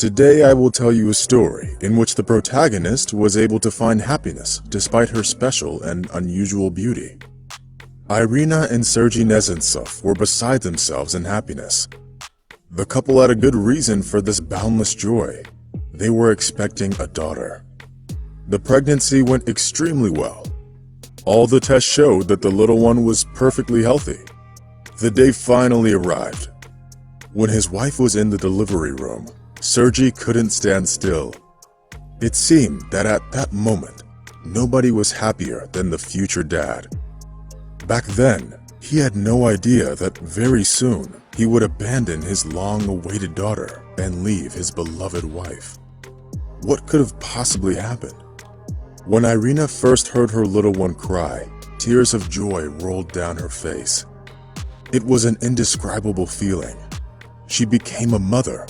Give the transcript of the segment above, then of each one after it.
Today I will tell you a story in which the protagonist was able to find happiness despite her special and unusual beauty. Irina and Sergei Nezentsov were beside themselves in happiness. The couple had a good reason for this boundless joy. They were expecting a daughter. The pregnancy went extremely well. All the tests showed that the little one was perfectly healthy. The day finally arrived. When his wife was in the delivery room, Sergei couldn't stand still. It seemed that at that moment, nobody was happier than the future dad. Back then, he had no idea that very soon he would abandon his long-awaited daughter and leave his beloved wife. What could have possibly happened? When Irina first heard her little one cry, tears of joy rolled down her face. It was an indescribable feeling. She became a mother.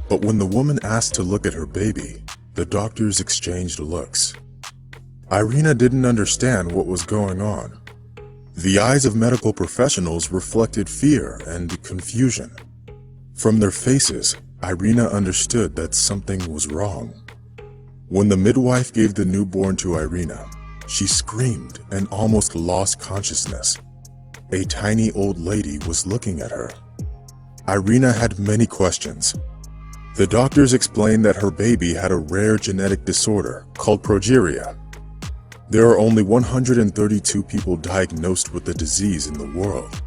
But when the woman asked to look at her baby, the doctors exchanged looks. Irina didn't understand what was going on. The eyes of medical professionals reflected fear and confusion. From their faces, Irina understood that something was wrong. When the midwife gave the newborn to Irina, she screamed and almost lost consciousness. A tiny old lady was looking at her. Irina had many questions. The doctors explained that her baby had a rare genetic disorder called progeria. There are only 132 people diagnosed with the disease in the world.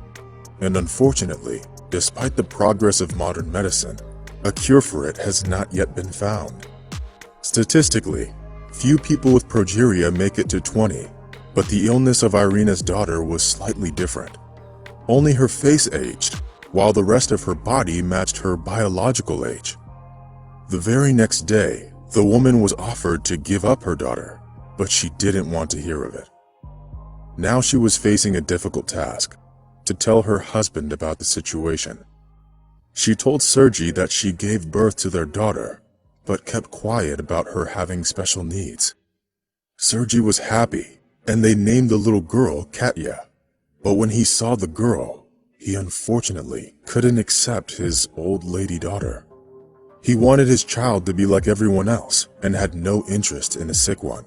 And unfortunately, despite the progress of modern medicine, a cure for it has not yet been found. Statistically, few people with progeria make it to 20, but the illness of Irina's daughter was slightly different. Only her face aged, while the rest of her body matched her biological age. The very next day, the woman was offered to give up her daughter, but she didn't want to hear of it. Now she was facing a difficult task, to tell her husband about the situation. She told Sergei that she gave birth to their daughter, but kept quiet about her having special needs. Sergei was happy, and they named the little girl Katya. But when he saw the girl, he unfortunately couldn't accept his old lady daughter. He wanted his child to be like everyone else and had no interest in a sick one.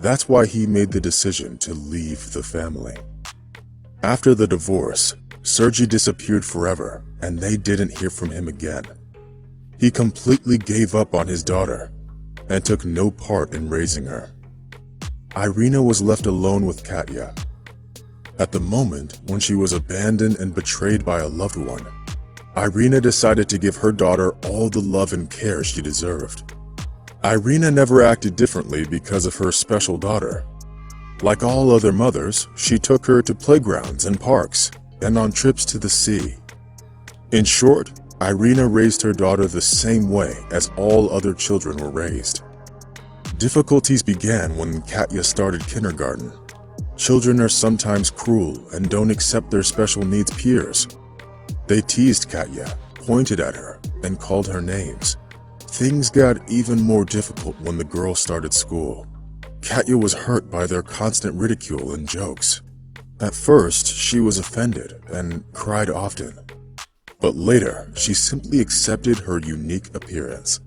That's why he made the decision to leave the family. After the divorce, Sergei disappeared forever and they didn't hear from him again. He completely gave up on his daughter and took no part in raising her. Irina was left alone with Katya. At the moment when she was abandoned and betrayed by a loved one, Irina decided to give her daughter all the love and care she deserved. Irina never acted differently because of her special daughter. Like all other mothers, she took her to playgrounds and parks, and on trips to the sea. In short, Irina raised her daughter the same way as all other children were raised. Difficulties began when Katya started kindergarten. Children are sometimes cruel and don't accept their special needs peers. They teased Katya, pointed at her, and called her names. Things got even more difficult when the girl started school. Katya was hurt by their constant ridicule and jokes. At first, she was offended and cried often. But later, she simply accepted her unique appearance.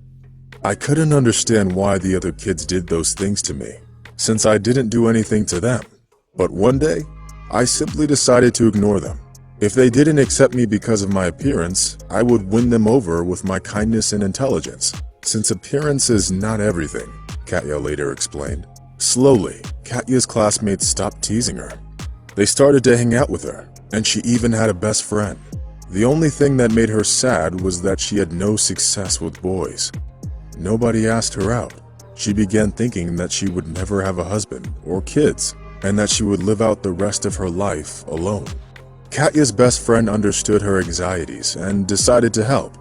I couldn't understand why the other kids did those things to me, since I didn't do anything to them. But one day, I simply decided to ignore them. If they didn't accept me because of my appearance, I would win them over with my kindness and intelligence. Since appearance is not everything, Katya later explained. Slowly, Katya's classmates stopped teasing her. They started to hang out with her, and she even had a best friend. The only thing that made her sad was that she had no success with boys. Nobody asked her out. She began thinking that she would never have a husband or kids, and that she would live out the rest of her life alone. Katya's best friend understood her anxieties and decided to help.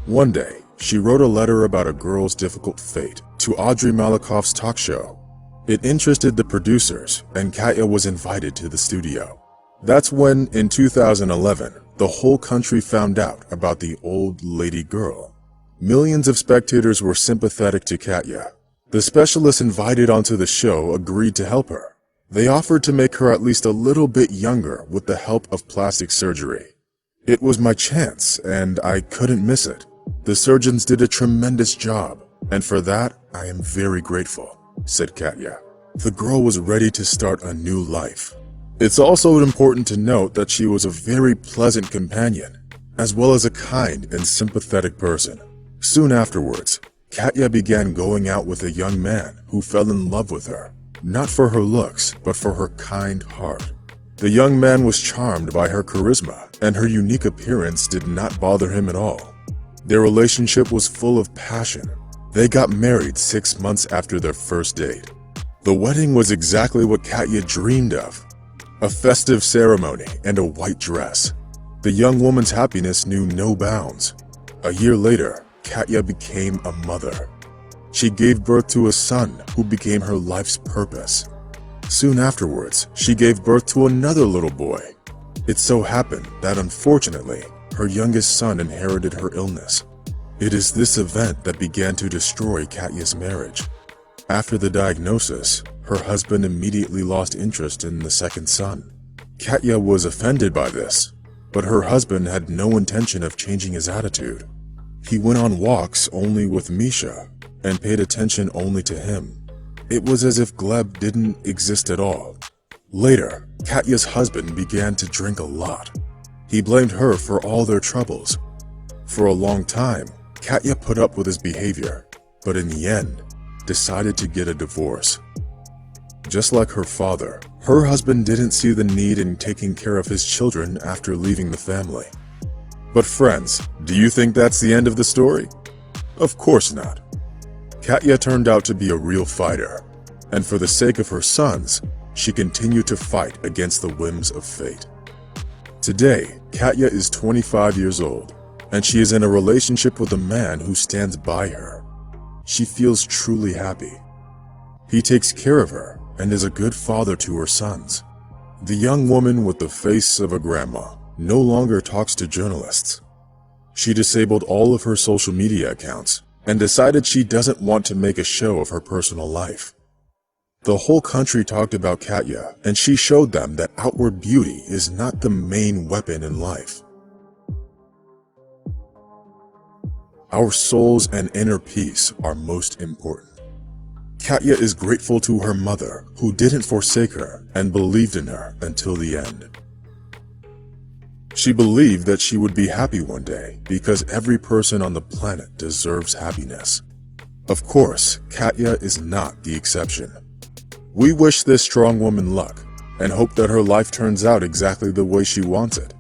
One day, she wrote a letter about a girl's difficult fate to Audrey Malakoff's talk show. It interested the producers, and Katya was invited to the studio. That's when, in 2011, the whole country found out about the old lady girl. Millions of spectators were sympathetic to Katya. The specialists invited onto the show agreed to help her. They offered to make her at least a little bit younger with the help of plastic surgery. It was my chance, and I couldn't miss it. The surgeons did a tremendous job, and for that, I am very grateful," said Katya. The girl was ready to start a new life. It's also important to note that she was a very pleasant companion, as well as a kind and sympathetic person. Soon afterwards, Katya began going out with a young man who fell in love with her, not for her looks, but for her kind heart. The young man was charmed by her charisma, and her unique appearance did not bother him at all. Their relationship was full of passion. They got married 6 months after their first date. The wedding was exactly what Katya dreamed of. A festive ceremony and a white dress. The young woman's happiness knew no bounds. A year later, Katya became a mother. She gave birth to a son who became her life's purpose. Soon afterwards, she gave birth to another little boy. It so happened that unfortunately, her youngest son inherited her illness. It is this event that began to destroy Katya's marriage. After the diagnosis, her husband immediately lost interest in the second son. Katya was offended by this, but her husband had no intention of changing his attitude. He went on walks only with Misha and paid attention only to him. It was as if Gleb didn't exist at all. Later, Katya's husband began to drink a lot. He blamed her for all their troubles. For a long time, Katya put up with his behavior, but in the end, decided to get a divorce. Just like her father, her husband didn't see the need in taking care of his children after leaving the family. But friends, do you think that's the end of the story? Of course not. Katya turned out to be a real fighter, and for the sake of her sons, she continued to fight against the whims of fate. Today, Katya is 25 years old, and she is in a relationship with a man who stands by her. She feels truly happy. He takes care of her and is a good father to her sons. The young woman with the face of a grandma no longer talks to journalists. She disabled all of her social media accounts and decided she doesn't want to make a show of her personal life. The whole country talked about Katya, and she showed them that outward beauty is not the main weapon in life. Our souls and inner peace are most important. Katya is grateful to her mother, who didn't forsake her and believed in her until the end. She believed that she would be happy one day because every person on the planet deserves happiness. Of course, Katya is not the exception. We wish this strong woman luck and hope that her life turns out exactly the way she wants it.